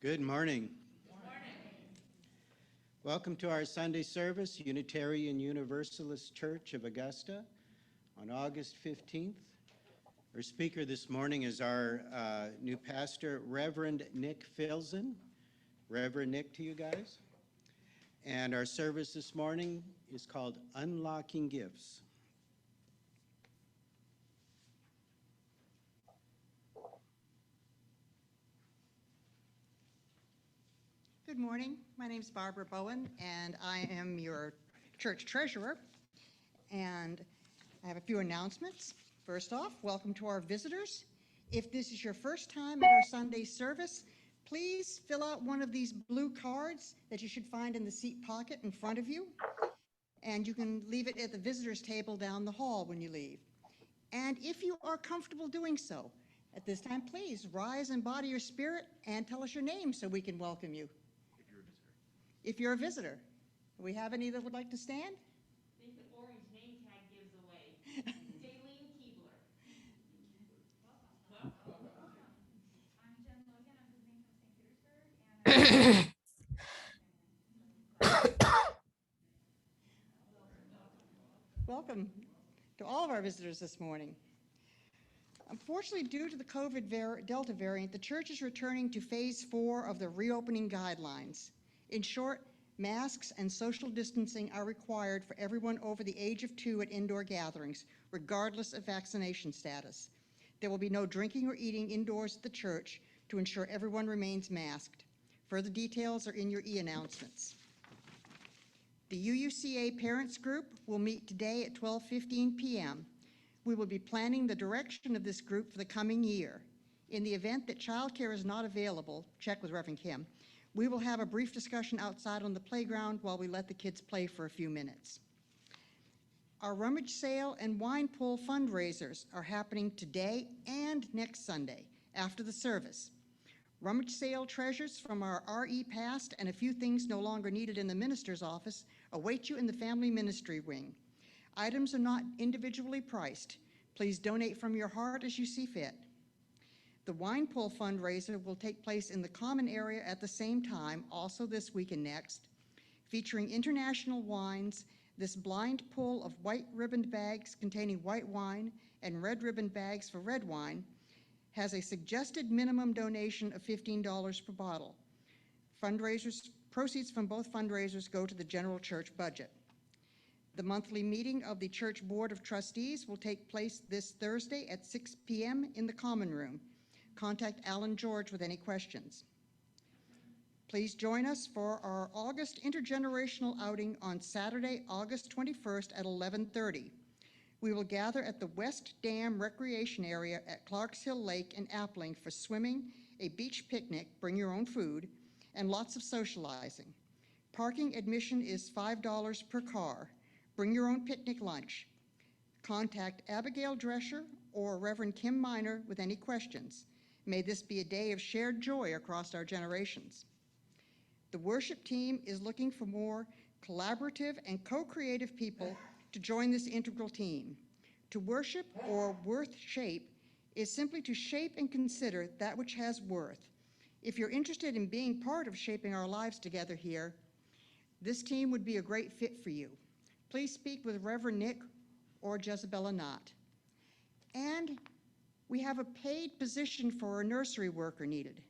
Good morning. Good morning. Welcome to our Sunday service, Unitarian Universalist Church of Augusta, on August 15th. Our speaker this morning is our new pastor, Reverend Nick Filzen. Reverend Nick to you guys. And our service this morning is called Unlocking Gifts. Good morning. My name is Barbara Bowen, and I am your church treasurer. And I have a few announcements. First off, welcome to our visitors. If this is your first time at our Sunday service, please fill out one of these blue cards that you should find in the seat pocket in front of you. And you can leave it at the visitors table down the hall when you leave. And if you are comfortable doing so, at this time, please rise and embody your spirit and tell us your name so we can welcome you. If you're a visitor. Do we have any that would like to stand? I think the orange name tag gives away. Daleen Keebler. Welcome. I'm Jen Logan. I'm visiting from St. Petersburg. Welcome to all of our visitors this morning. Unfortunately, due to the COVID Delta variant, the church is returning to phase 4 of the reopening guidelines. In short, masks and social distancing are required for everyone over the age of 2 at indoor gatherings, regardless of vaccination status. There will be no drinking or eating indoors at the church to ensure everyone remains masked. Further details are in your e-announcements. The UUCA Parents Group will meet today at 12:15 p.m. We will be planning the direction of this group for the coming year. In the event that childcare is not available, check with Reverend Kim, we will have a brief discussion outside on the playground while we let the kids play for a few minutes. Our rummage sale and wine pull fundraisers are happening today and next Sunday after the service. Rummage sale treasures from our RE past and a few things no longer needed in the minister's office await you in the family ministry wing. Items are not individually priced. Please donate from your heart as you see fit. The wine pull fundraiser will take place in the common area at the same time, also this week and next. Featuring international wines, this blind pull of white ribboned bags containing white wine and red ribboned bags for red wine has a suggested minimum donation of $15 per bottle. Proceeds from both fundraisers go to the general church budget. The monthly meeting of the Church Board of Trustees will take place this Thursday at 6 p.m. in the common room. Contact Alan George with any questions. Please join us for our August intergenerational outing on Saturday, August 21st at 11:30. We will gather at the West Dam Recreation Area at Clarks Hill Lake in Appling for swimming, a beach picnic, bring your own food, and lots of socializing. Parking admission is $5 per car. Bring your own picnic lunch. Contact Abigail Drescher or Reverend Kim Miner with any questions. May this be a day of shared joy across our generations. The worship team is looking for more collaborative and co-creative people to join this integral team. To worship or worth shape is simply to shape and consider that which has worth. If you're interested in being part of shaping our lives together here, this team would be a great fit for you. Please speak with Reverend Nick or Jezebella Knott. And we have a paid position for a nursery worker needed.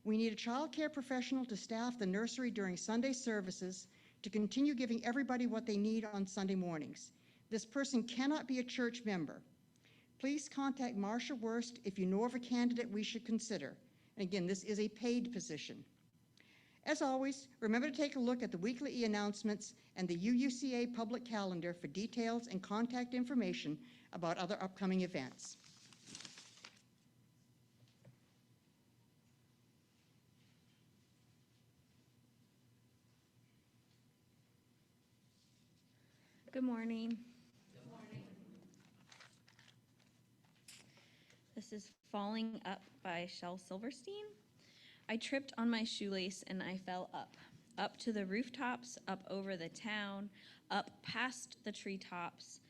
We need a child care professional to staff the nursery during Sunday services to continue giving everybody what they need on Sunday mornings. This person cannot be a church member. Please contact Marsha Wurst if you know of a candidate we should consider. And again, this is a paid position. As always, remember to take a look at the weekly e-announcements and the UUCA public calendar for details and contact information about other upcoming events. Good morning. Good morning. This is Falling Up by Shel Silverstein. I tripped on my shoelace and I fell up to the rooftops, up over the town, up past the treetops,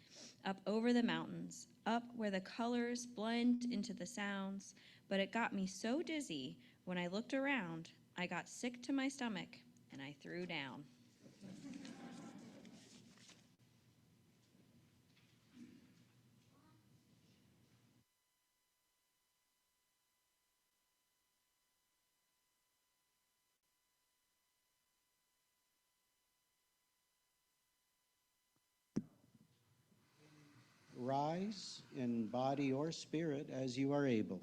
up over the mountains, up where the colors blend into the sounds, but it got me so dizzy When I looked around, I got sick to my stomach and I threw down. Rise in body or spirit as you are able.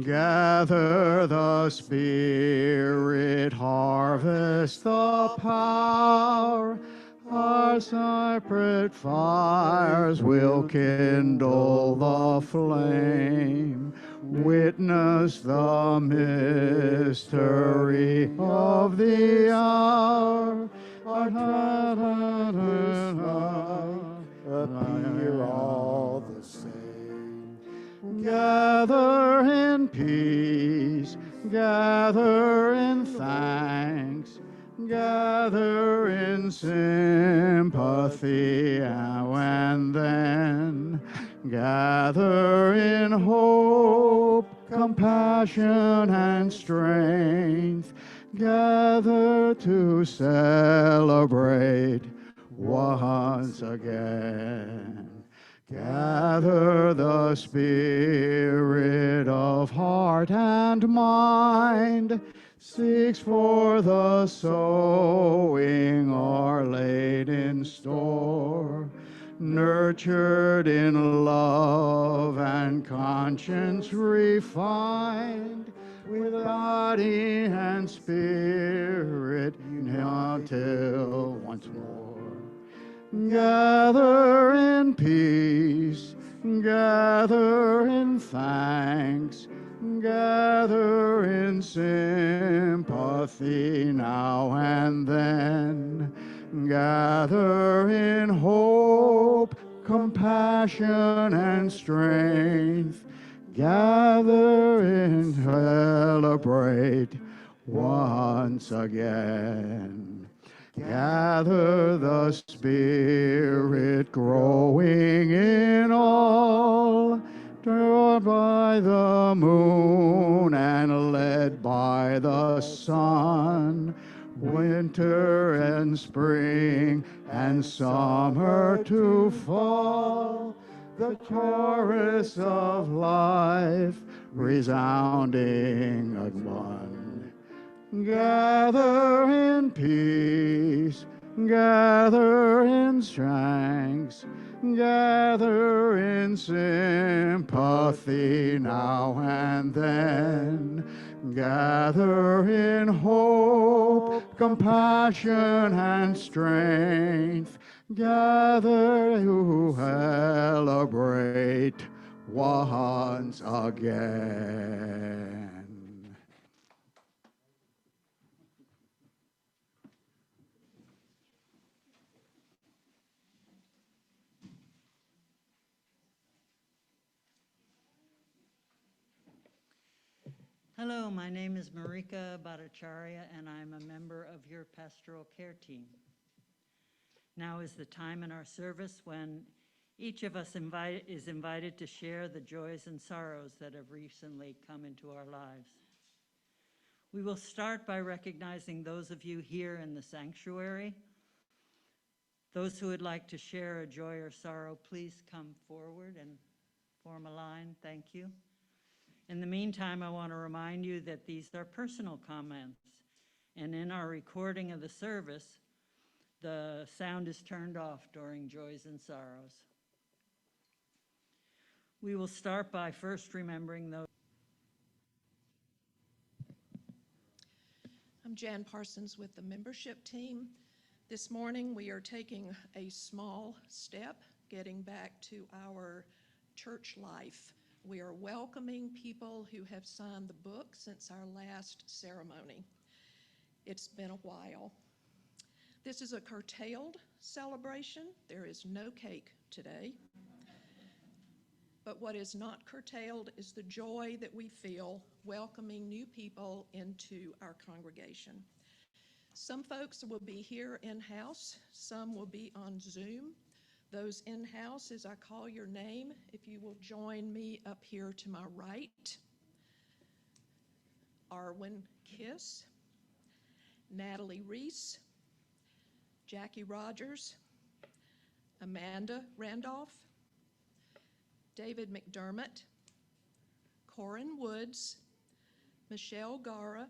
Gather the Spirit, harvest the power. Our separate fires will kindle the flame. Witness the mystery of the hour. Our treasures appear all the same. Gather in peace, gather in thanks, gather in sympathy, and then gather in hope, compassion, and strength. Gather to celebrate once again. Gather the spirit of heart and mind, seeks for the sowing are laid in store, nurtured in love and conscience refined, with body and spirit until once more. Gather in peace, gather in thanks, gather in sympathy now and then, gather in hope, compassion, and strength, gather and celebrate once again. Gather the Spirit growing in all, drawn by the moon and led by the sun, winter and spring and summer to fall, the chorus of life resounding as one. Gather in peace, gather in strength, gather in sympathy now and then, gather in hope, compassion, and strength, gather to celebrate once again. Hello, my name is Marika Bhattacharya, and I'm a member of your pastoral care team. Now is the time in our service when each of us is invited to share the joys and sorrows that have recently come into our lives. We will start by recognizing those of you here in the sanctuary. Those who would like to share a joy or sorrow, please come forward and form a line. Thank you. In the meantime, I want to remind you that these are personal comments, and in our recording of the service, the sound is turned off during joys and sorrows. We will start by first remembering those. I'm Jan Parsons with the membership team. This morning we are taking a small step, getting back to our church life. We are welcoming people who have signed the book since our last ceremony. It's been a while. This is a curtailed celebration. There is no cake today. But what is not curtailed is the joy that we feel welcoming new people into our congregation. Some folks will be here in-house, some will be on Zoom. Those in-house, as I call your name, if you will join me up here to my right. Arwen Kiss, Natalie Reese, Jackie Rogers, Amanda Randolph, David McDermott, Corin Woods, Michelle Gara,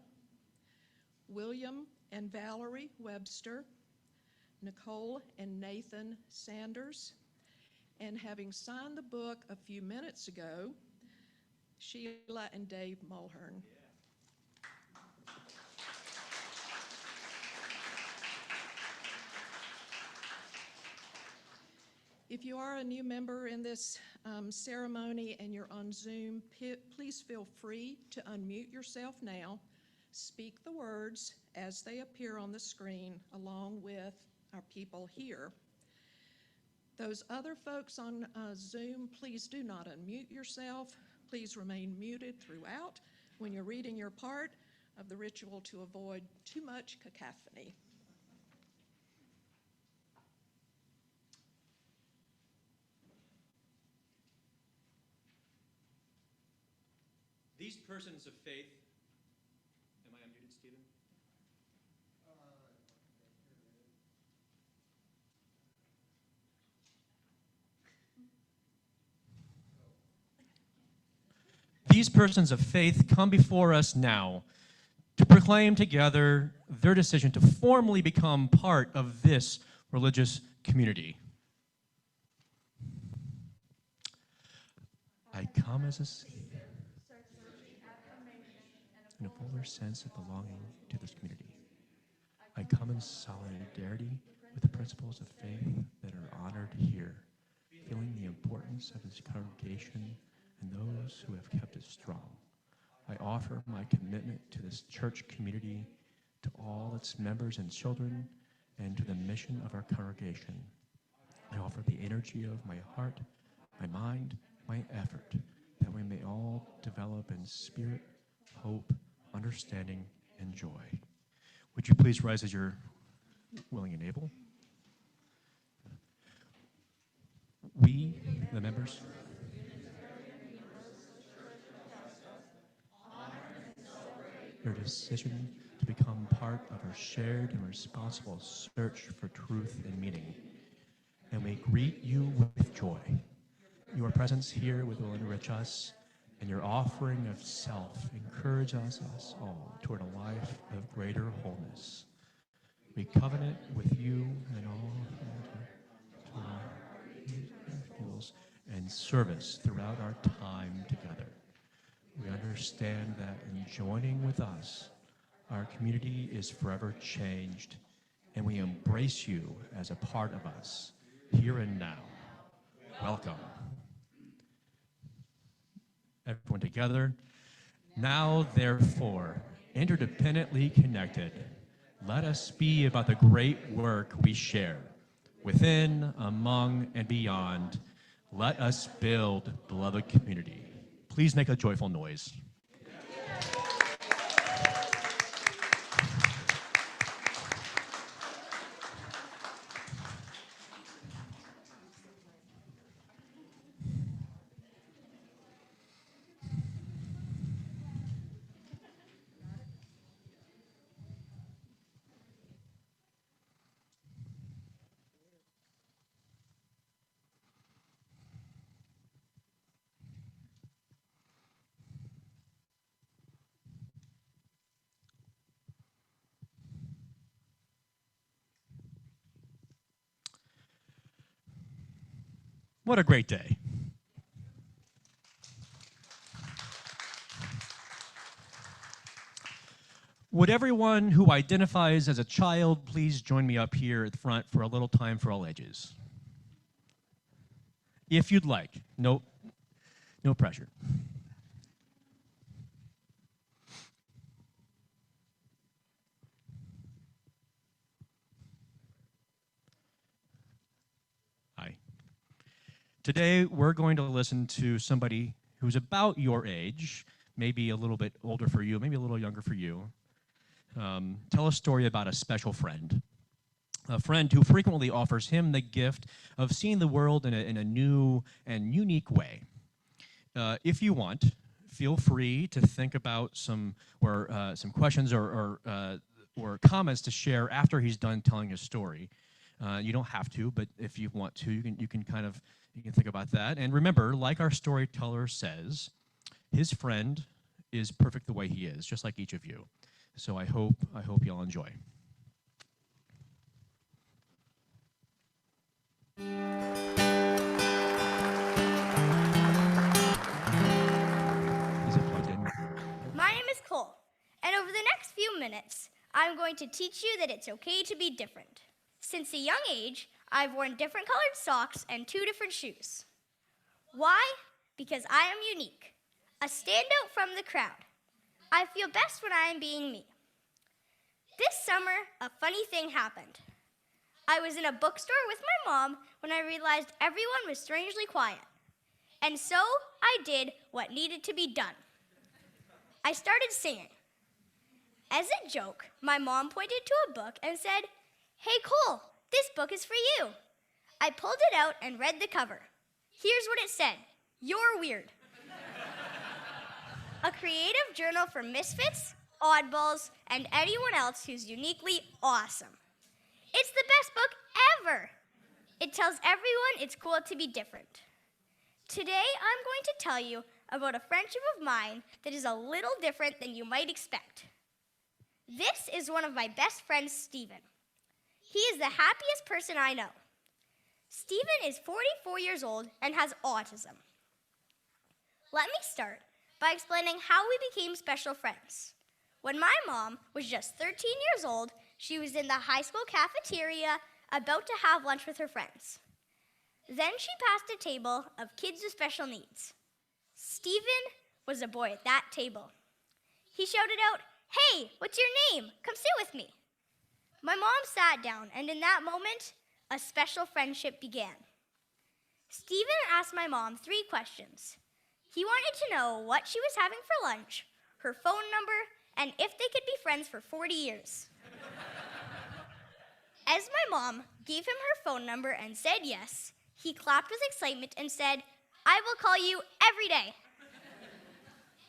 William and Valerie Webster, Nicole and Nathan Sanders, and having signed the book a few minutes ago, Sheila and Dave Mulhern. If you are a new member in this ceremony and you're on Zoom, please feel free to unmute yourself now. Speak the words as they appear on the screen along with our people here. Those other folks on Zoom, please do not unmute yourself. Please remain muted throughout when you're reading your part of the ritual to avoid too much cacophony. These persons of faith, am I unmuted, Stephen? These persons of faith come before us now to proclaim together their decision to formally become part of this religious community. I come as a seeker in a fuller sense of belonging to this community. I come in solidarity with the principles of faith that are honored here, feeling the importance of this congregation and those who have kept it strong. I offer my commitment to this church community, to all its members and children, and to the mission of our congregation. I offer the energy of my heart, my mind, my effort, that we may all develop in spirit, hope, understanding, and joy. Would you please rise as you're willing and able? We, the members, your decision to become part of our shared and responsible search for truth and meaning. And we greet you with joy. Your presence here will enrich us, and your offering of self encourages us all toward a life of greater wholeness. We covenant with you and all and service throughout our time together. We understand that in joining with us, our community is forever changed, and we embrace you as a part of us, here and now. Welcome. Everyone together. Now, therefore, interdependently connected, let us be about the great work we share. Within, among, and beyond, let us build beloved community. Please make a joyful noise. What a great day. Would everyone who identifies as a child please join me up here at the front for a little time for all ages? If you'd like. No pressure. Today, we're going to listen to somebody who's about your age, maybe a little bit older for you, maybe a little younger for you, tell a story about a special friend. A friend who frequently offers him the gift of seeing the world in a new and unique way. If you want, feel free to think about some questions or comments to share after he's done telling his story. You don't have to, but if you want to, you can think about that. And remember, like our storyteller says, his friend is perfect the way he is, just like each of you. So I hope you'll enjoy. Is it plugged in? My name is Cole, and over the next few minutes, I'm going to teach you that it's okay to be different. Since a young age, I've worn different colored socks and 2 different shoes. Why? Because I am unique, a standout from the crowd. I feel best when I am being me. This summer, a funny thing happened. I was in a bookstore with my mom when I realized everyone was strangely quiet. And so I did what needed to be done. I started singing. As a joke, my mom pointed to a book and said, "Hey Cole, this book is for you." I pulled it out and read the cover. Here's what it said: "You're weird." A creative journal for misfits, oddballs, and anyone else who's uniquely awesome. It's the best book ever. It tells everyone it's cool to be different. Today, I'm going to tell you about a friendship of mine that is a little different than you might expect. This is one of my best friends, Stephen. He is the happiest person I know. Stephen is 44 years old and has autism. Let me start by explaining how we became special friends. When my mom was just 13 years old, she was in the high school cafeteria about to have lunch with her friends. Then she passed a table of kids with special needs. Stephen was a boy at that table. He shouted out, "Hey, what's your name? Come sit with me." My mom sat down, and in that moment, a special friendship began. Stephen asked my mom 3 questions. He wanted to know what she was having for lunch, her phone number, and if they could be friends for 40 years. As my mom gave him her phone number and said yes, he clapped with excitement and said, "I will call you every day."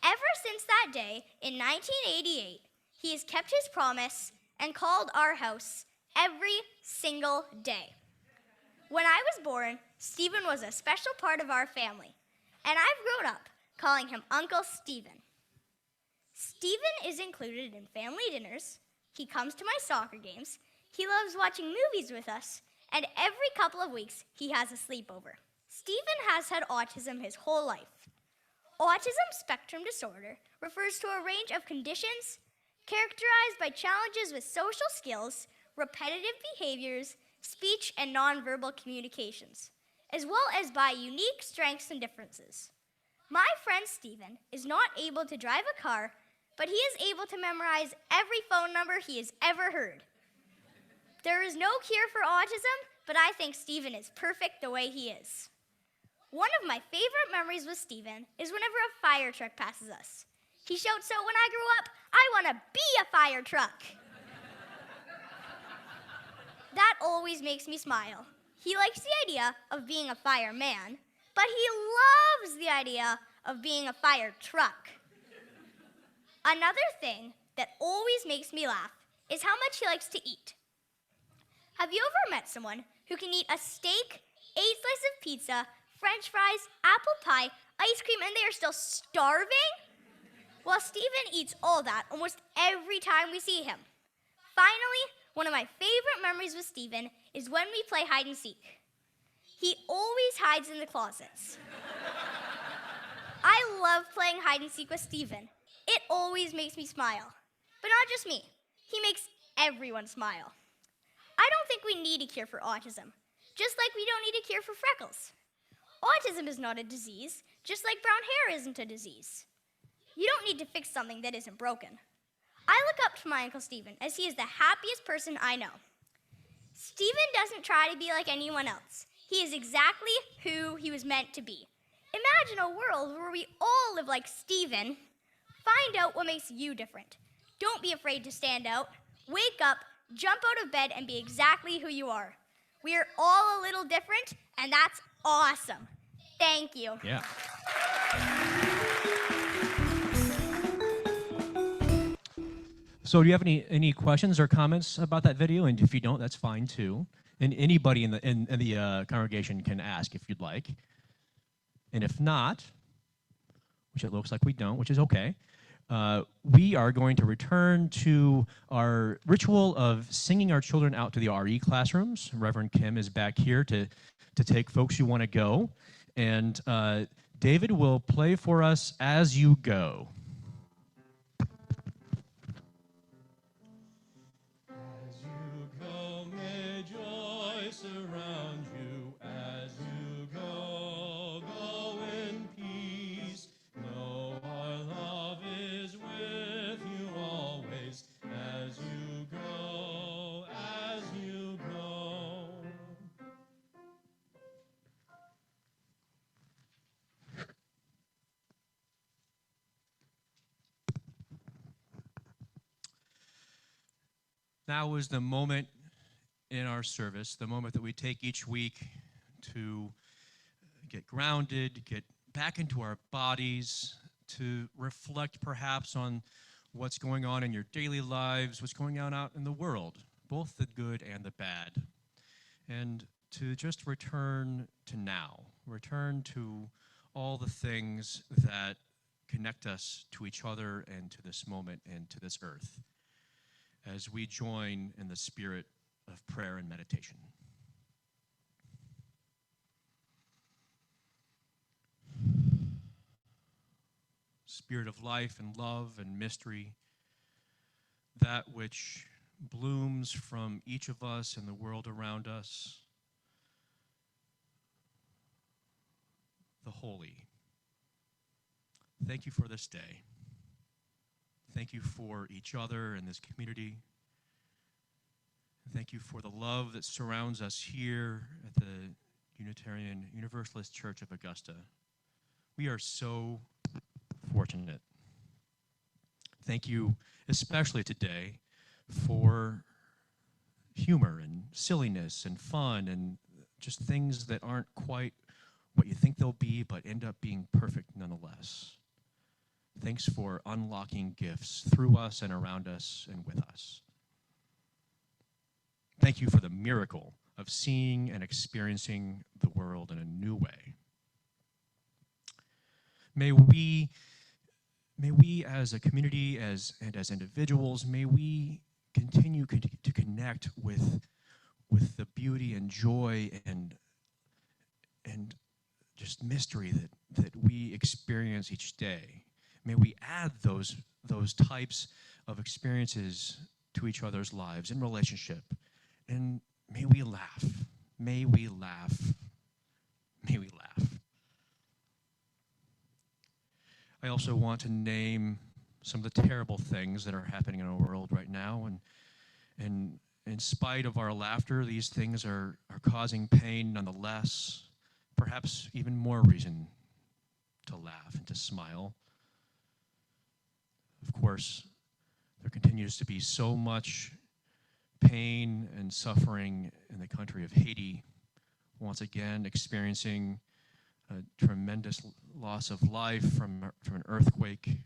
Ever since that day, in 1988, he has kept his promise and called our house every single day. When I was born, Stephen was a special part of our family, and I've grown up calling him Uncle Stephen. Stephen is included in family dinners, he comes to my soccer games, he loves watching movies with us, and every couple of weeks he has a sleepover. Stephen has had autism his whole life. Autism spectrum disorder refers to a range of conditions characterized by challenges with social skills, repetitive behaviors, speech and nonverbal communications, as well as by unique strengths and differences. My friend Stephen is not able to drive a car, but he is able to memorize every phone number he has ever heard. There is no cure for autism, but I think Stephen is perfect the way he is. One of my favorite memories with Stephen is whenever a fire truck passes us. He shouts out, "When I grow up, I want to be a fire truck." That always makes me smile. He likes the idea of being a fireman, but he loves the idea of being a fire truck. Another thing that always makes me laugh is how much he likes to eat. Have you ever met someone who can eat a steak, 8 slices of pizza, French fries, apple pie, ice cream, and they are still starving? Well, Stephen eats all that almost every time we see him. Finally, one of my favorite memories with Stephen is when we play hide and seek. He always hides in the closets. I love playing hide and seek with Stephen. It always makes me smile. But not just me. He makes everyone smile. I don't think we need a cure for autism, just like we don't need a cure for freckles. Autism is not a disease, just like brown hair isn't a disease. You don't need to fix something that isn't broken. I look up to my Uncle Stephen as he is the happiest person I know. Stephen doesn't try to be like anyone else. He is exactly who he was meant to be. Imagine a world where we all live like Stephen. Find out what makes you different. Don't be afraid to stand out. Wake up, jump out of bed, and be exactly who you are. We are all a little different, and that's awesome. Thank you. Yeah. So do you have any questions or comments about that video? And if you don't, that's fine too. And anybody in the congregation can ask if you'd like. And if not, which it looks like we don't, which is okay, we are going to return to our ritual of singing our children out to the RE classrooms. Reverend Kim is back here to take folks who want to go. And David will play for us As You Go. As you go, may joy surround you. As you go, go in peace. Know our love is with you always. As you go, as you go. Now is the moment in our service, the moment that we take each week to get grounded, get back into our bodies, to reflect perhaps on what's going on in your daily lives, what's going on out in the world, both the good and the bad, and to just return to now, return to all the things that connect us to each other and to this moment and to this earth, as we join in the spirit of prayer and meditation. Spirit of life and love and mystery, that which blooms from each of us and the world around us, the holy. Thank you for this day. Thank you for each other and this community. Thank you for the love that surrounds us here at the Unitarian Universalist Church of Augusta. We are so fortunate. Thank you especially today for humor and silliness and fun and just things that aren't quite what you think they'll be but end up being perfect nonetheless. Thanks for unlocking gifts through us and around us and with us. Thank you for the miracle of seeing and experiencing the world in a new way. May we as a community and as individuals, may we continue to connect with the beauty and joy and just mystery that we experience each day. May we add those types of experiences to each other's lives in relationship. And may we laugh. May we laugh. May we laugh. I also want to name some of the terrible things that are happening in our world right now. And in spite of our laughter, these things are causing pain nonetheless. Perhaps even more reason to laugh and to smile. Of course, there continues to be so much pain and suffering in the country of Haiti, once again experiencing a tremendous loss of life from an earthquake.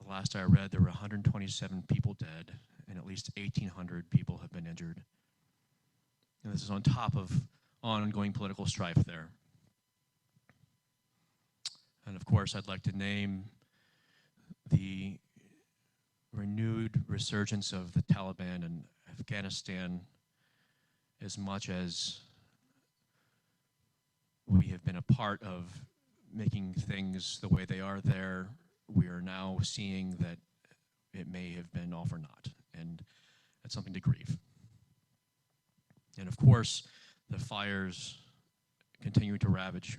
The last I read, there were 127 people dead, and at least 1,800 people have been injured. And this is on top of ongoing political strife there. And of course, I'd like to name the renewed resurgence of the Taliban in Afghanistan. As much as we have been a part of making things the way they are there, we are now seeing that it may have been all for naught, and that's something to grieve. And of course, the fires continue to ravage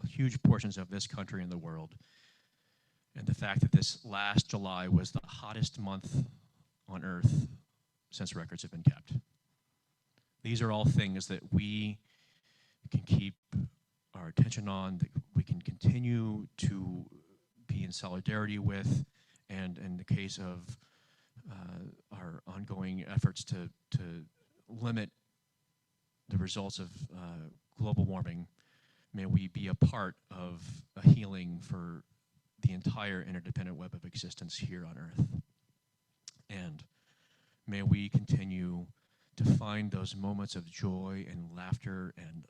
huge portions of this country and the world. And the fact that this last July was the hottest month on Earth since records have been kept. These are all things that we can keep our attention on, that we can continue to be in solidarity with, and in the case of our ongoing efforts to limit the results of global warming, may we be a part of a healing for the entire interdependent web of existence here on Earth. And may we continue to find those moments of joy and laughter and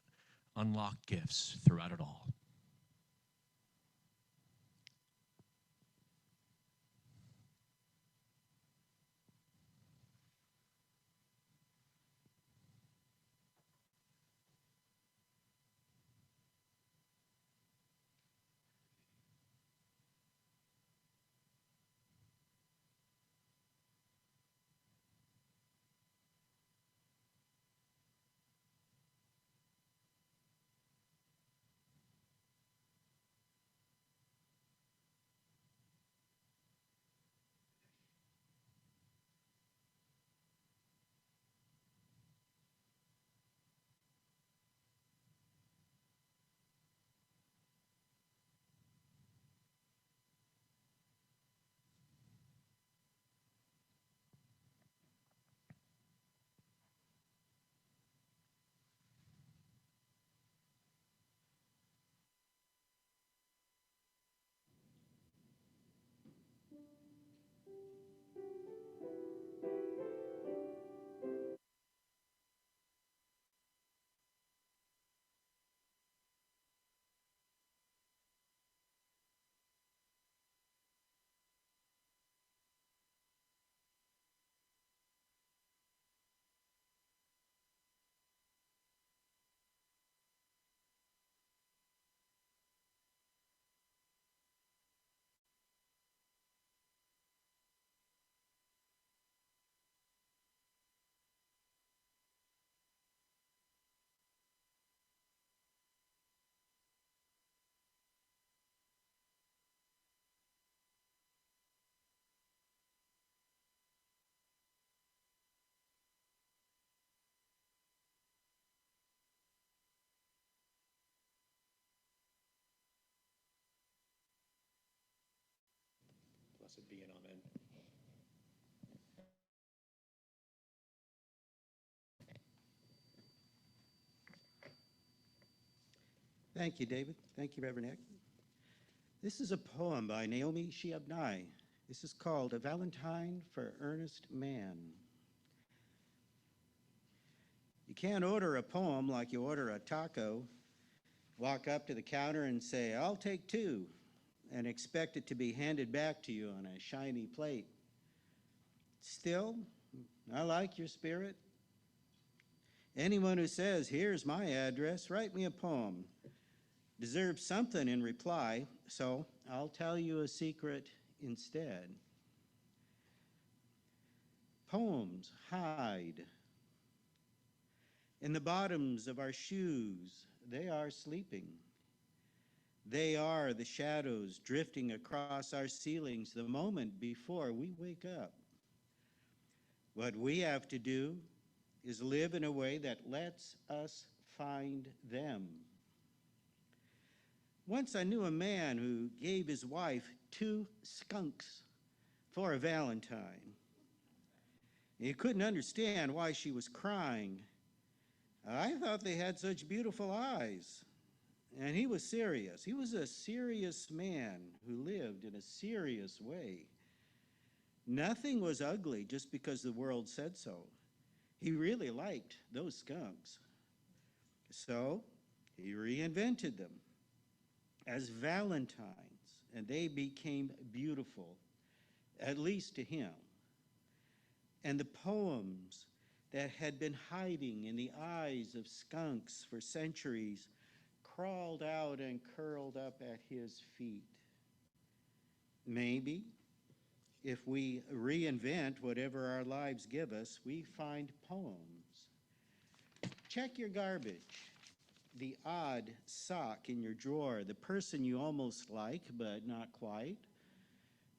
unlocked gifts throughout it all. Blessed be and amen. Thank you, David. Thank you, Reverend Eck. This is a poem by Naomi Shiabnai. This is called A Valentine for Earnest Man. You can't order a poem like you order a taco, walk up to the counter and say, "I'll take two," and expect it to be handed back to you on a shiny plate. Still, I like your spirit. Anyone who says, "Here's my address, write me a poem," deserves something in reply, so I'll tell you a secret instead. Poems hide. In the bottoms of our shoes, they are sleeping. They are the shadows drifting across our ceilings the moment before we wake up. What we have to do is live in a way that lets us find them. Once I knew a man who gave his wife 2 skunks for a Valentine. He couldn't understand why she was crying. I thought they had such beautiful eyes. And he was serious. He was a serious man who lived in a serious way. Nothing was ugly just because the world said so. He really liked those skunks. So he reinvented them as Valentines, and they became beautiful, at least to him. And the poems that had been hiding in the eyes of skunks for centuries crawled out and curled up at his feet. Maybe, if we reinvent whatever our lives give us, we find poems. Check your garbage. The odd sock in your drawer, the person you almost like but not quite,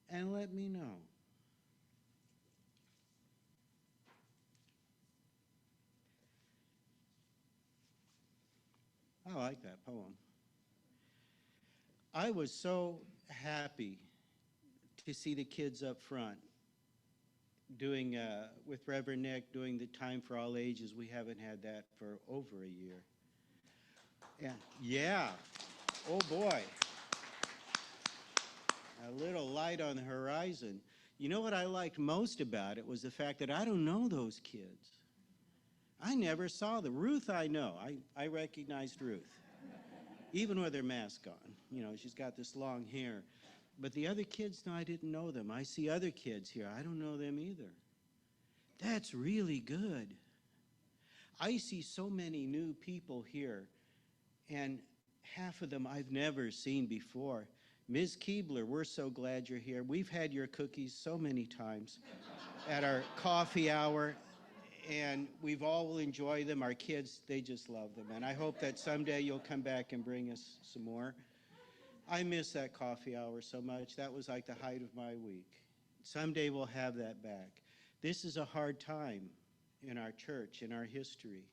and let me know. like that poem. I was so happy to see the kids up front doing, with Reverend Nick, doing the Time for All Ages. We haven't had that for over a year. Yeah. Oh, boy. A little light on the horizon. You know what I liked most about it was the fact that I don't know those kids. I never saw them. Ruth, I know. I recognized Ruth, even with her mask on. You know, she's got this long hair. But the other kids, no, I didn't know them. I see other kids here. I don't know them either. That's really good. I see so many new people here, and half of them I've never seen before. Ms. Keebler, we're so glad you're here. We've had your cookies so many times at our coffee hour, and we've all enjoyed them. Our kids, they just love them, and I hope that someday you'll come back and bring us some more. I miss that coffee hour so much. That was like the height of my week. Someday we'll have that back. This is a hard time in our church, in our history.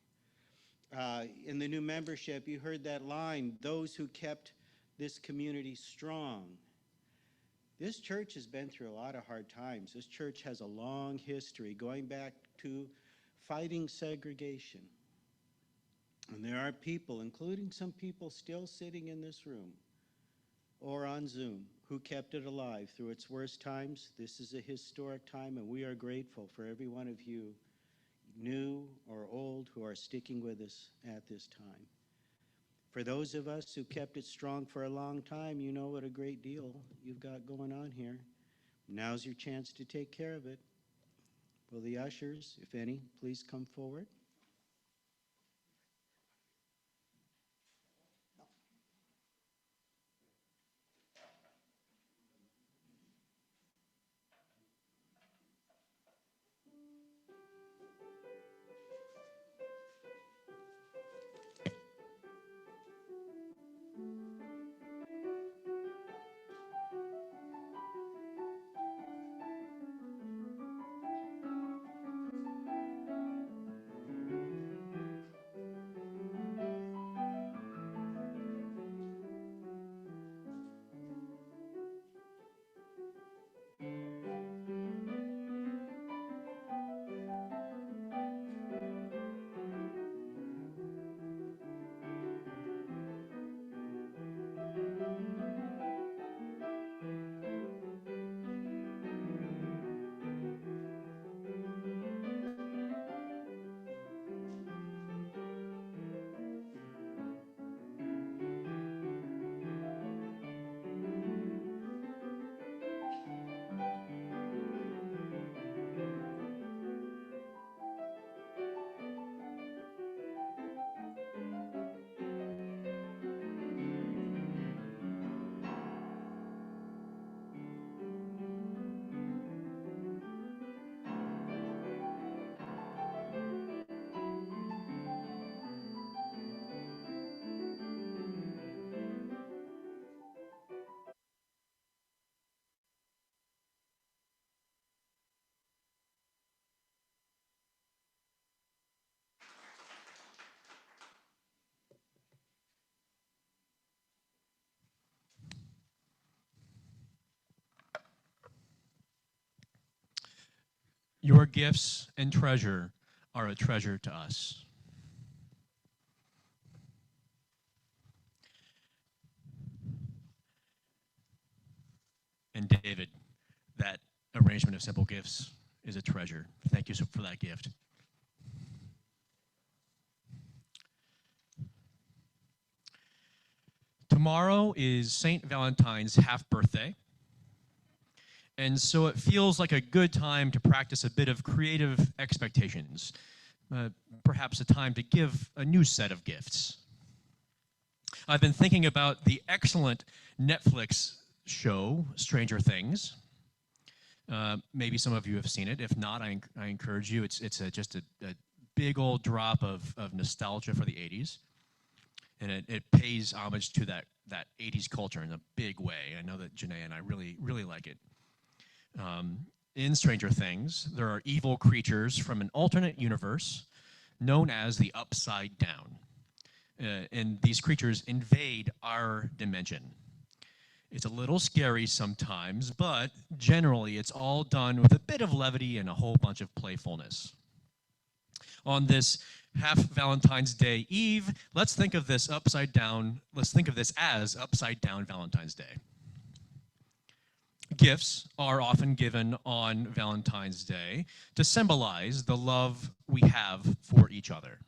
In the new membership, you heard that line, those who kept this community strong. This church has been through a lot of hard times. This church has a long history going back to fighting segregation. And there are people, including some people still sitting in this room or on Zoom, who kept it alive through its worst times. This is a historic time, and we are grateful for every one of you, new or old, who are sticking with us at this time. For those of us who kept it strong for a long time, you know what a great deal you've got going on here. Now's your chance to take care of it. Will the ushers, if any, please come forward? Your gifts and treasure are a treasure to us. And David, that arrangement of simple gifts is a treasure. Thank you for that gift. Tomorrow is St. Valentine's half birthday. And so it feels like a good time to practice a bit of creative expectations, perhaps a time to give a new set of gifts. I've been thinking about the excellent Netflix show, Stranger Things. Maybe some of you have seen it. If not, I encourage you. It's just a big old drop of nostalgia for the 80s. And it pays homage to that 80s culture in a big way. I know that Janae and I really, really like it. In Stranger Things, there are evil creatures from an alternate universe known as the Upside Down. and these creatures invade our dimension. It's a little scary sometimes, but generally it's all done with a bit of levity and a whole bunch of playfulness. On this half Valentine's Day Eve, let's think of this upside down, let's think of this as upside down Valentine's Day. Gifts are often given on Valentine's Day to symbolize the love we have for each other.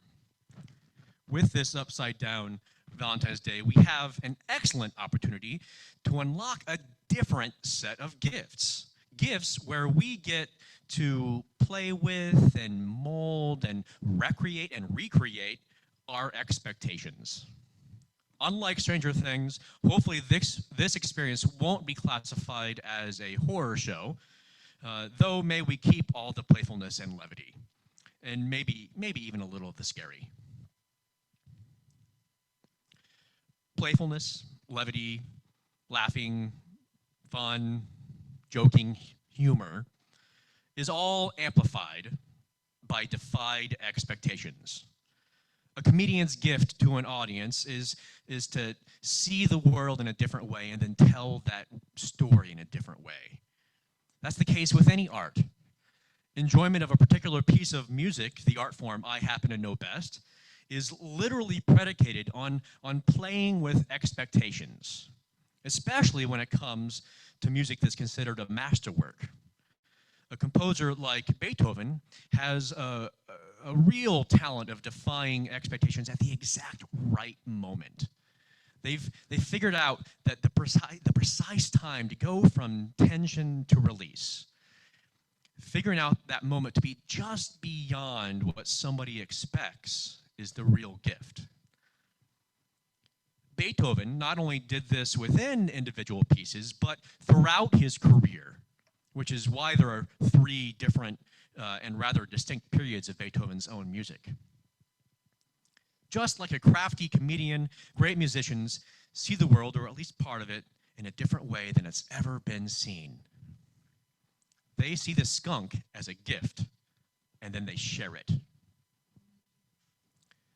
With this upside down Valentine's Day, we have an excellent opportunity to unlock a different set of gifts. Gifts where we get to play with and mold and recreate and recreate our expectations. Unlike Stranger Things, hopefully this experience won't be classified as a horror show, though may we keep all the playfulness and levity, and maybe even a little of the scary. Playfulness, levity, laughing, fun, joking, humor is all amplified by defied expectations. A comedian's gift to an audience is to see the world in a different way and then tell that story in a different way. That's the case with any art. Enjoyment of a particular piece of music, the art form I happen to know best, is literally predicated on playing with expectations, especially when it comes to music that's considered a masterwork. A composer like Beethoven has a real talent of defying expectations at the exact right moment. They've figured out that the precise time to go from tension to release, figuring out that moment to be just beyond what somebody expects is the real gift. Beethoven not only did this within individual pieces, but throughout his career, which is why there are 3 different and rather distinct periods of Beethoven's own music. Just like a crafty comedian, great musicians see the world, or at least part of it, in a different way than it's ever been seen. They see the skunk as a gift, and then they share it.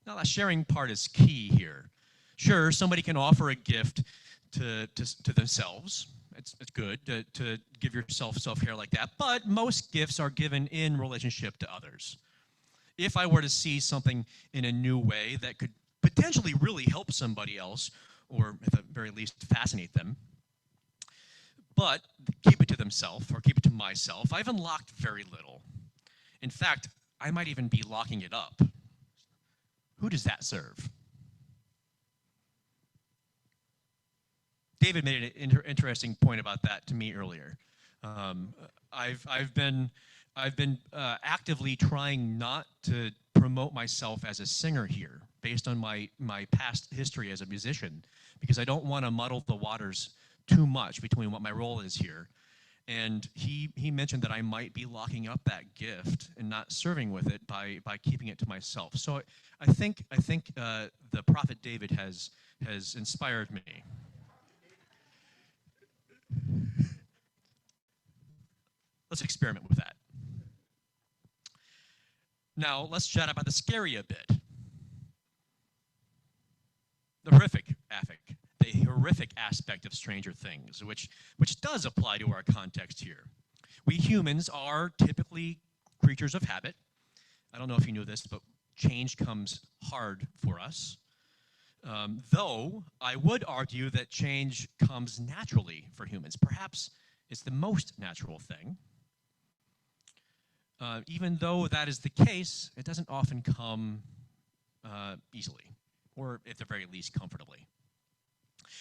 Now, that sharing part is key here. Sure, somebody can offer a gift to themselves. It's good to give yourself self-care like that, but most gifts are given in relationship to others. If I were to see something in a new way that could potentially really help somebody else, or at the very least fascinate them, but keep it to themselves or keep it to myself, I've unlocked very little. In fact, I might even be locking it up. Who does that serve? David made an interesting point about that to me earlier. I've been actively trying not to promote myself as a singer here, based on my past history as a musician, because I don't want to muddle the waters too much between what my role is here. And he mentioned that I might be locking up that gift and not serving with it by keeping it to myself. So I think the prophet David has inspired me. Let's experiment with that. Now, let's chat about the scary a bit. The horrific aspect of Stranger Things, which does apply to our context here. We humans are typically creatures of habit. I don't know if you knew this, but change comes hard for us. Though I would argue that change comes naturally for humans. Perhaps it's the most natural thing. Even though that is the case, it doesn't often come easily, or at the very least comfortably.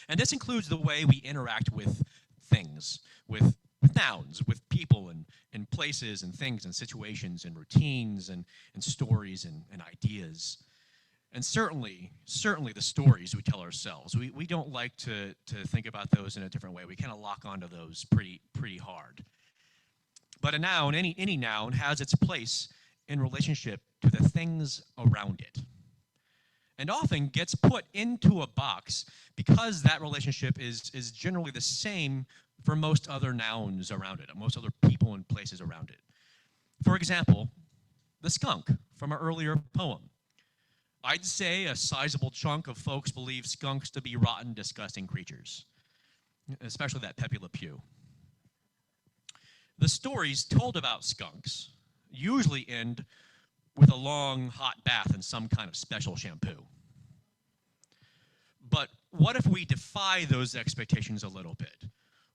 And this includes the way we interact with things, with nouns, with people and places and things and situations and routines and stories and ideas. And certainly the stories we tell ourselves. We don't like to think about those in a different way. We kind of lock onto those pretty hard. But a noun, any noun, has its place in relationship to the things around it, and often gets put into a box because that relationship is generally the same for most other nouns around it, most other people and places around it. For example, the skunk from our earlier poem. I'd say a sizable chunk of folks believe skunks to be rotten, disgusting creatures, especially that Pepe Le Pew. The stories told about skunks usually end with a long, hot bath and some kind of special shampoo. But what if we defy those expectations a little bit?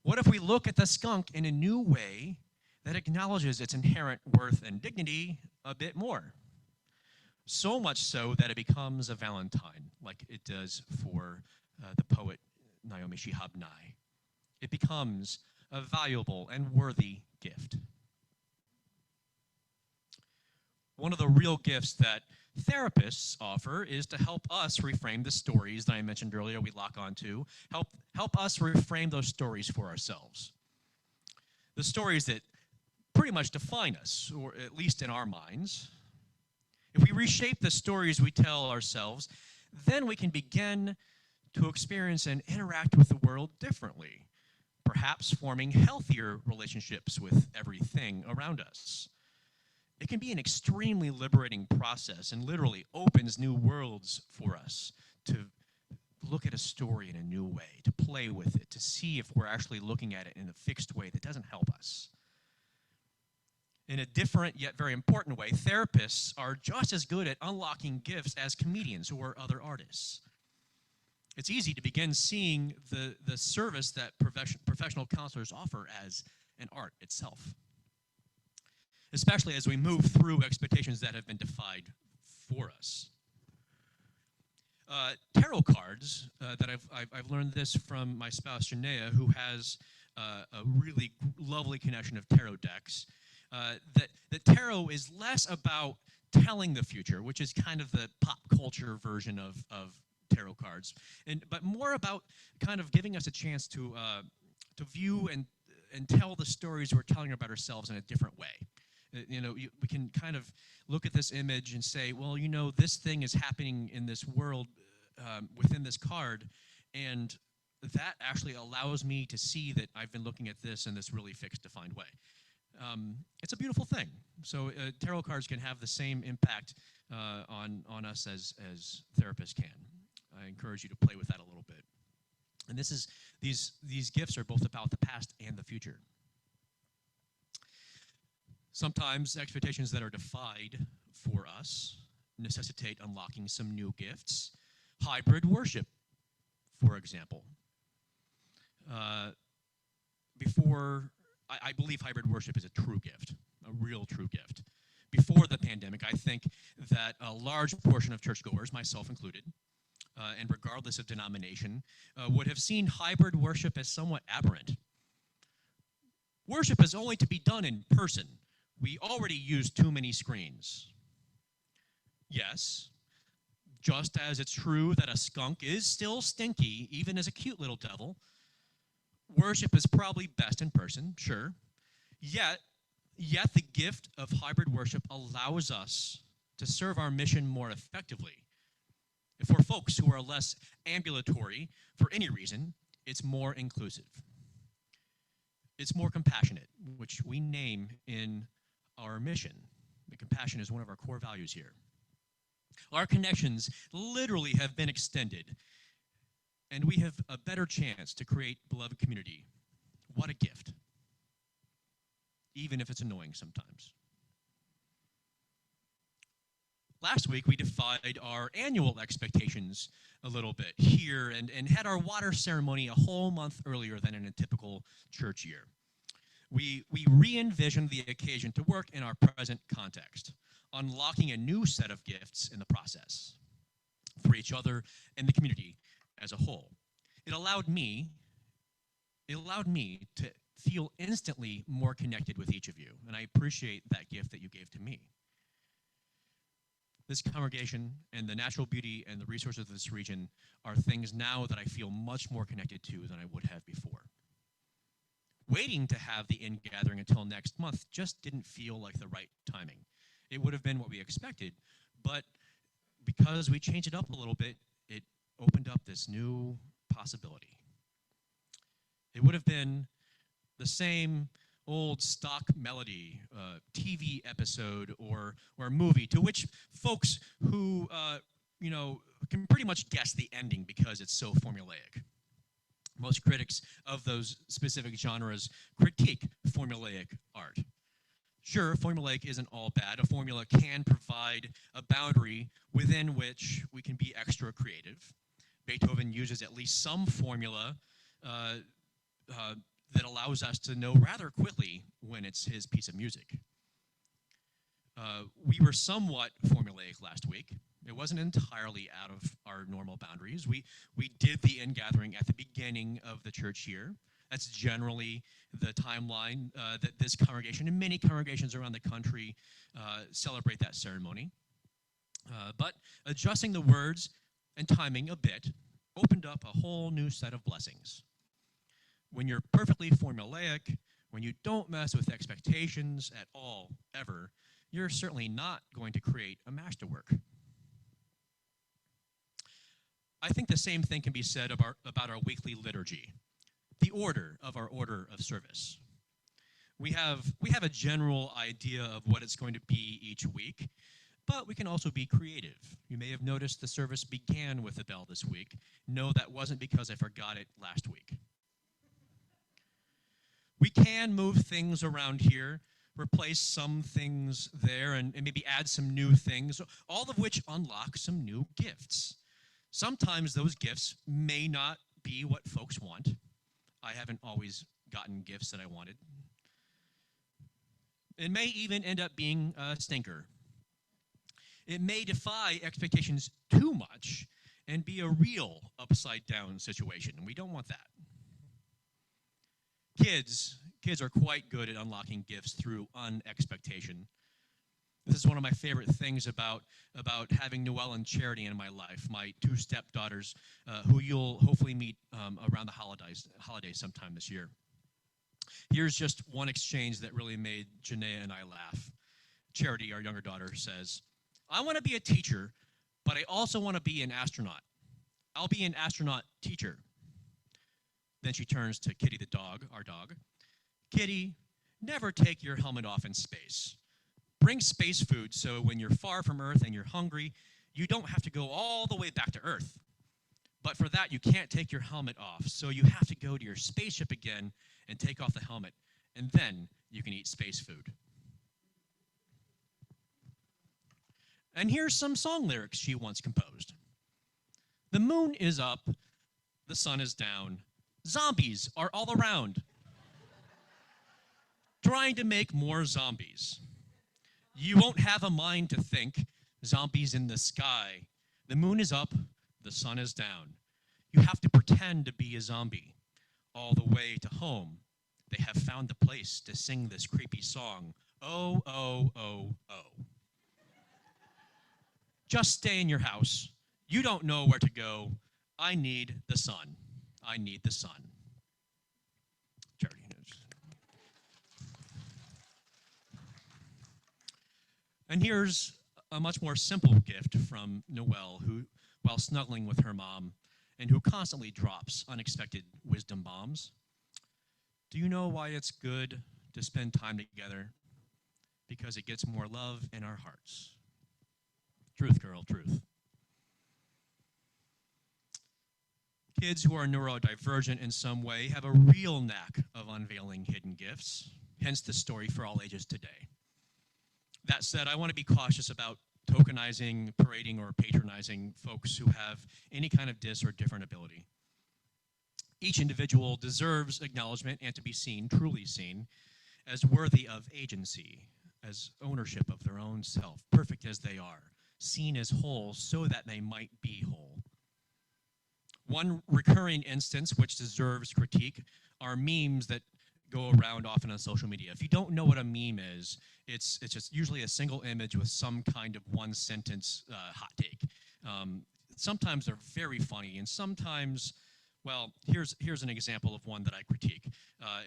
What if we look at the skunk in a new way that acknowledges its inherent worth and dignity a bit more? So much so that it becomes a Valentine, like it does for the poet Naomi Shihab Nye. It becomes a valuable and worthy gift. One of the real gifts that therapists offer is to help us reframe the stories that I mentioned earlier we lock onto, help us reframe those stories for ourselves. The stories that pretty much define us, or at least in our minds. If we reshape the stories we tell ourselves, then we can begin to experience and interact with the world differently, perhaps forming healthier relationships with everything around us. It can be an extremely liberating process and literally opens new worlds for us to look at a story in a new way, to play with it, to see if we're actually looking at it in a fixed way that doesn't help us. In a different yet very important way, therapists are just as good at unlocking gifts as comedians or other artists. It's easy to begin seeing the service that professional counselors offer as an art itself, especially as we move through expectations that have been defied for us. Tarot cards, that I've learned this from my spouse, Janaea, who has a really lovely connection of tarot decks, that tarot is less about telling the future, which is kind of the pop culture version of tarot cards, but more about kind of giving us a chance to view and tell the stories we're telling about ourselves in a different way. We can kind of look at this image and say, well, this thing is happening in this world within this card, and that actually allows me to see that I've been looking at this in this really fixed, defined way. It's a beautiful thing. So tarot cards can have the same impact on us as therapists can. I encourage you to play with that a little bit. And these gifts are both about the past and the future. Sometimes expectations that are defied for us necessitate unlocking some new gifts. Hybrid worship, for example. I believe hybrid worship is a true gift, a real true gift. Before the pandemic, I think that a large portion of churchgoers, myself included, and regardless of denomination, would have seen hybrid worship as somewhat aberrant. Worship is only to be done in person. We already use too many screens. Yes, just as it's true that a skunk is still stinky, even as a cute little devil, worship is probably best in person, sure. Yet the gift of hybrid worship allows us to serve our mission more effectively. For folks who are less ambulatory for any reason, it's more inclusive. It's more compassionate, which we name in our mission. The compassion is one of our core values here. Our connections literally have been extended, and we have a better chance to create beloved community. What a gift, even if it's annoying sometimes. Last week, we defied our annual expectations a little bit here and had our water ceremony a whole month earlier than in a typical church year. We re-envisioned the occasion to work in our present context, unlocking a new set of gifts in the process for each other and the community as a whole. It allowed me to feel instantly more connected with each of you, and I appreciate that gift that you gave to me. This congregation and the natural beauty and the resources of this region are things now that I feel much more connected to than I would have before. Waiting to have the in-gathering until next month just didn't feel like the right timing. It would have been what we expected, but because we changed it up a little bit, it opened up this new possibility. It would have been the same old stock melody, TV episode or movie to which folks who can pretty much guess the ending because it's so formulaic. Most critics of those specific genres critique formulaic art. Sure, formulaic isn't all bad. A formula can provide a boundary within which we can be extra creative. Beethoven uses at least some formula that allows us to know rather quickly when it's his piece of music. We were somewhat formulaic last week. It wasn't entirely out of our normal boundaries. We did the ingathering at the beginning of the church year. That's generally the timeline that this congregation and many congregations around the country celebrate that ceremony. But adjusting the words and timing a bit opened up a whole new set of blessings. When you're perfectly formulaic, when you don't mess with expectations at all, ever, you're certainly not going to create a masterwork. I think the same thing can be said about our weekly liturgy, the order of our order of service. We have a general idea of what it's going to be each week, but we can also be creative. You may have noticed the service began with a bell this week. No, that wasn't because I forgot it last week. We can move things around here, replace some things there, and maybe add some new things, all of which unlock some new gifts. Sometimes those gifts may not be what folks want. I haven't always gotten gifts that I wanted. It may even end up being a stinker. It may defy expectations too much and be a real upside-down situation, and we don't want that. Kids are quite good at unlocking gifts through unexpectation. This is one of my favorite things about having Noelle and Charity in my life, my two stepdaughters, who you'll hopefully meet around the holidays sometime this year. Here's just one exchange that really made Janaea and I laugh. Charity, our younger daughter, says, "I want to be a teacher, but I also want to be an astronaut. I'll be an astronaut teacher." Then she turns to Kitty the dog, our dog. "Kitty, never take your helmet off in space. Bring space food so when you're far from Earth and you're hungry, you don't have to go all the way back to Earth. But for that, you can't take your helmet off, so you have to go to your spaceship again and take off the helmet, and then you can eat space food." And here's some song lyrics she once composed. "The moon is up, the sun is down, zombies are all around. Trying to make more zombies. You won't have a mind to think, zombies in the sky. The moon is up, the sun is down. You have to pretend to be a zombie. All the way to home, they have found the place to sing this creepy song. Oh, oh, oh, oh. Just stay in your house. You don't know where to go. I need the sun. I need the sun." Charity. And here's a much more simple gift from Noelle, who, while snuggling with her mom, and who constantly drops unexpected wisdom bombs. "Do you know why it's good to spend time together? Because it gets more love in our hearts." Truth, girl, truth. Kids who are neurodivergent in some way have a real knack of unveiling hidden gifts, hence the story for all ages today. That said, I want to be cautious about tokenizing, parading, or patronizing folks who have any kind of dis or different ability. Each individual deserves acknowledgement and to be seen, truly seen, as worthy of agency, as ownership of their own self, perfect as they are, seen as whole so that they might be whole. One recurring instance which deserves critique are memes that go around often on social media. If you don't know what a meme is, it's just usually a single image with some kind of one-sentence hot take. Sometimes they're very funny, and sometimes, well, here's an example of one that I critique.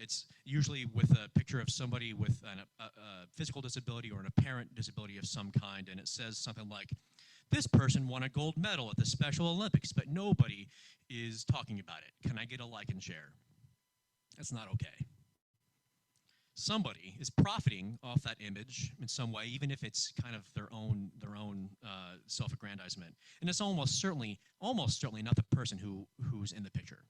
It's usually with a picture of somebody with a physical disability or an apparent disability of some kind, and it says something like, "This person won a gold medal at the Special Olympics, but nobody is talking about it. Can I get a like and share?" That's not okay. somebody is profiting off that image in some way, even if it's kind of their own self-aggrandizement. And it's almost certainly not the person who's in the picture.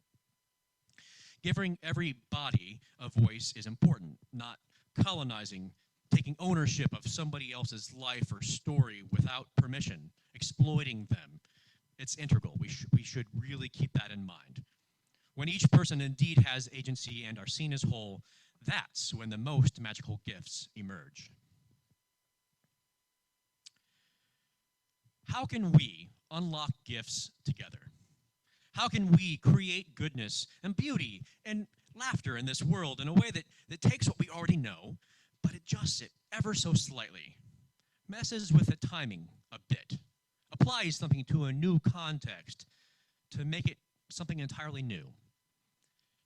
Giving every body a voice is important, not colonizing, taking ownership of somebody else's life or story without permission, exploiting them. It's integral. We should really keep that in mind. When each person indeed has agency and are seen as whole, that's when the most magical gifts emerge. How can we unlock gifts together? How can we create goodness and beauty and laughter in this world in a way that takes what we already know, but adjusts it ever so slightly, messes with the timing a bit, applies something to a new context to make it something entirely new?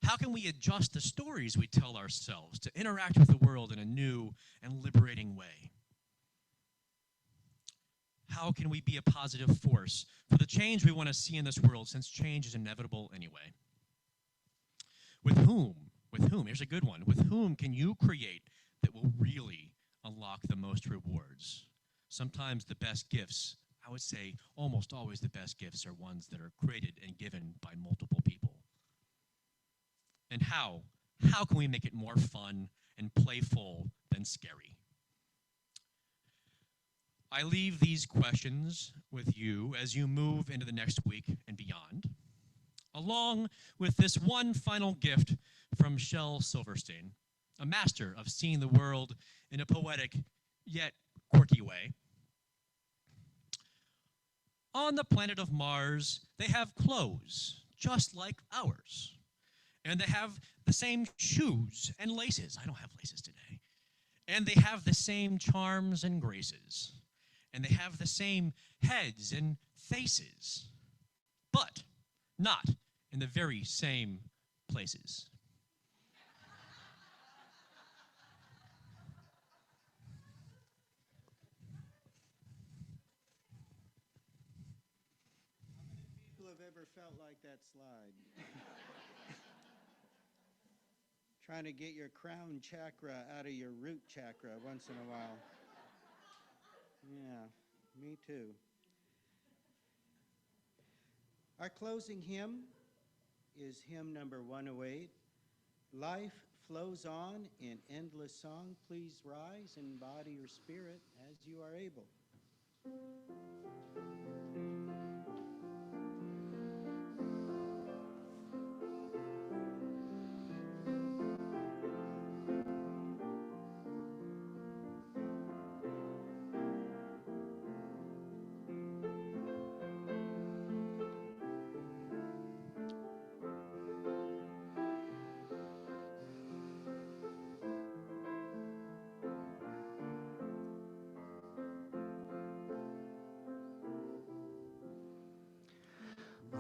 How can we adjust the stories we tell ourselves to interact with the world in a new and liberating way? How can we be a positive force for the change we want to see in this world, since change is inevitable anyway? With whom? Here's a good one. With whom can you create that will really unlock the most rewards? Sometimes the best gifts, I would say almost always the best gifts, are ones that are created and given by multiple people. And how? How can we make it more fun and playful than scary? I leave these questions with you as you move into the next week and beyond, along with this one final gift from Shel Silverstein, a master of seeing the world in a poetic yet quirky way. On the planet of Mars, they have clothes just like ours. And they have the same shoes and laces. I don't have laces today. And they have the same charms and graces. And they have the same heads and faces. But not in the very same places. How many people have ever felt like that slide? Trying to get your crown chakra out of your root chakra once in a while. Yeah, me too. Our closing hymn is hymn number 108. Life flows on in endless song. Please rise in body or spirit as you are able.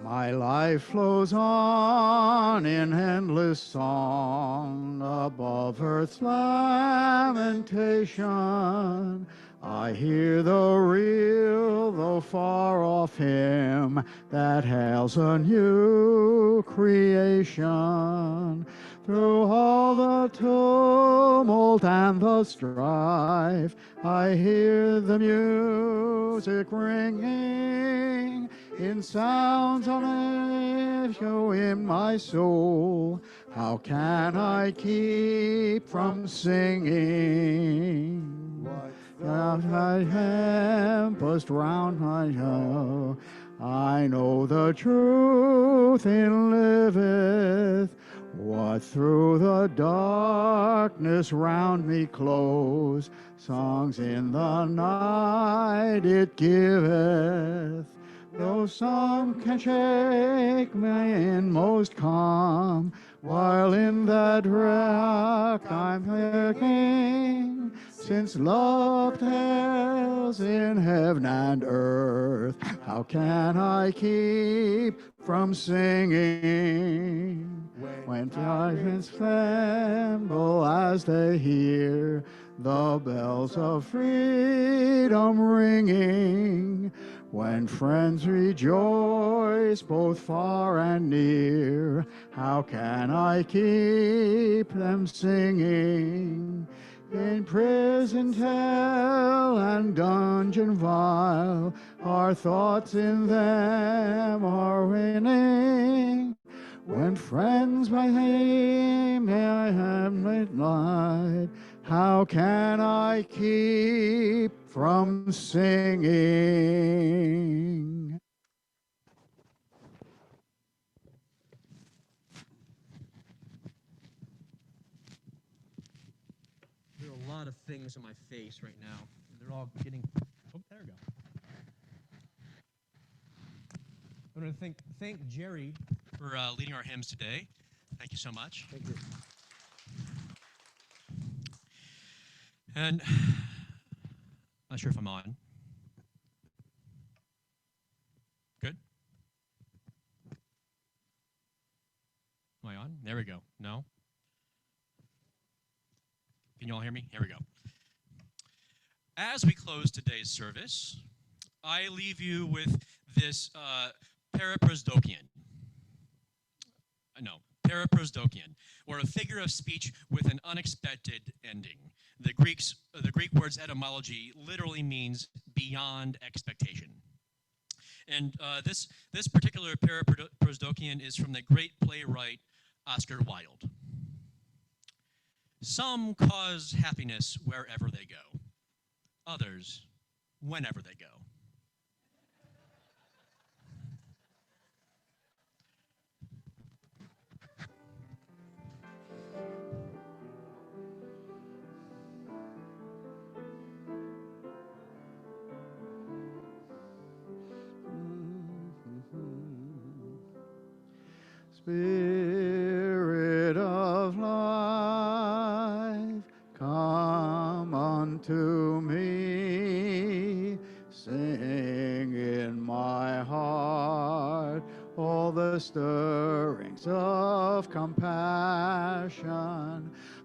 My life flows on in endless song above earth's lamentation. I hear the real, though far off hymn that hails a new creation. Through all the tumult and the strife, I hear the music ringing in sounds of echo in my soul. How can I keep from singing? What tempest round my toe, I know the truth in liveth. What through the darkness round me close, songs in the night it giveth. Though some can shake my inmost calm, while in that wreck I'm thinking, since love tells in heaven and earth, how can I keep from singing? When tyrants tremble as they hear the bells of freedom ringing, when friends rejoice both far and near. How can I keep them singing? In prison hell and dungeon vile, our thoughts in them are winning. When friends by name I have made light, how can I keep from singing? There are a lot of things on my face right now. They're all getting. Oh, there we go. I want to thank Jerry for leading our hymns today. Thank you so much. Thank you. And not sure if I'm on. Good? Am I on? There we go. No? Can you all hear me? Here we go. As we close today's service, I leave you with this paraprosdokian. No, paraprosdokian, or a figure of speech with an unexpected ending. The Greek word's etymology literally means beyond expectation. And this particular paraprosdokian is from the great playwright Oscar Wilde. Some cause happiness wherever they go, others whenever they go. Spirit of life, come unto me. Sing in my heart all the stirrings of compassion.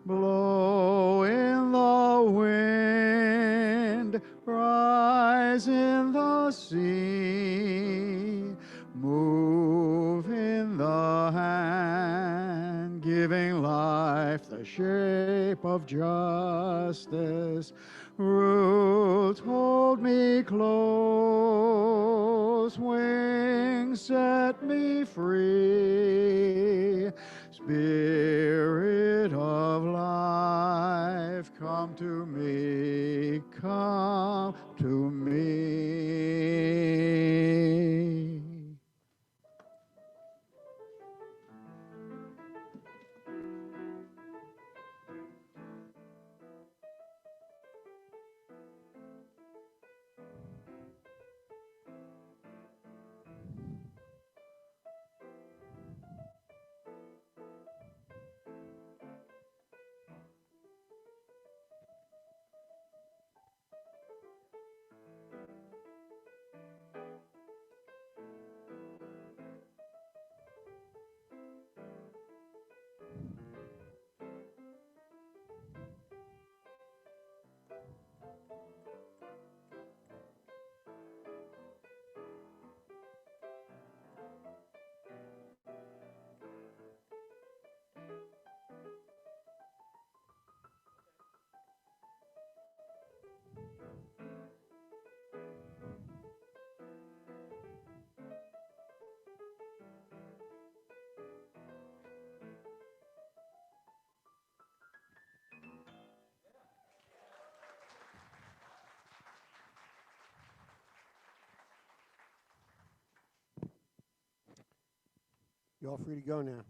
Blow in the wind, rise in the sea, move in the hand, giving life the shape of justice. Roots hold me close, wings set me free. Spirit of life, come to me, come to me. You're all free to go now.